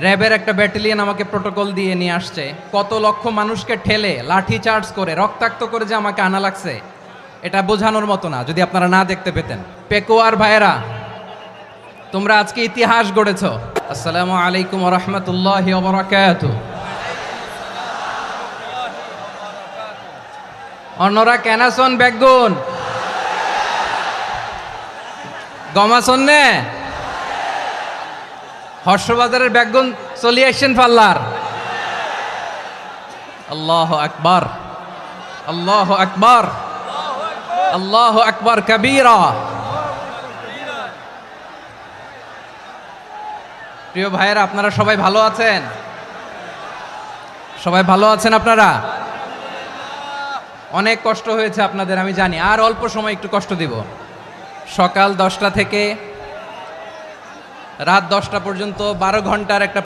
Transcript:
র্যাবের একটা ব্যাটালিয়ন আমাকে প্রোটোকল দিয়ে নিয়ে আসছে, কত লক্ষ মানুষকে ঠেলে লাঠি চার্জ করে রক্তাক্ত করে যে আমাকে আনা লাগছে, এটা বোঝানোর মতো না যদি আপনারা না দেখতে পেতেন। পেকুয়ার ভাইয়েরা, তোমরা আজকে ইতিহাস গড়েছ। আসসালামু আলাইকুম ওয়া রাহমাতুল্লাহি ওয়া বারাকাতুহু। অন্যরা কেনাসন বেগুন গমাসন নে হর্ষবাজারের বেগুন চলি আসছেন পাল্লার। আল্লাহু আকবার, আল্লাহু আকবার, আল্লাহু আকবার কবীরা। প্রিয় ভাইয়েরা, আপনারা সবাই ভালো আছেন? সবাই ভালো আছেন আপনারা? অনেক কষ্ট হয়েছে আপনাদের আমি জানি, আর অল্প সময় একটু কষ্ট দিব। সকাল 10টা থেকে রাত 10টা পর্যন্ত 12 ঘন্টার একটা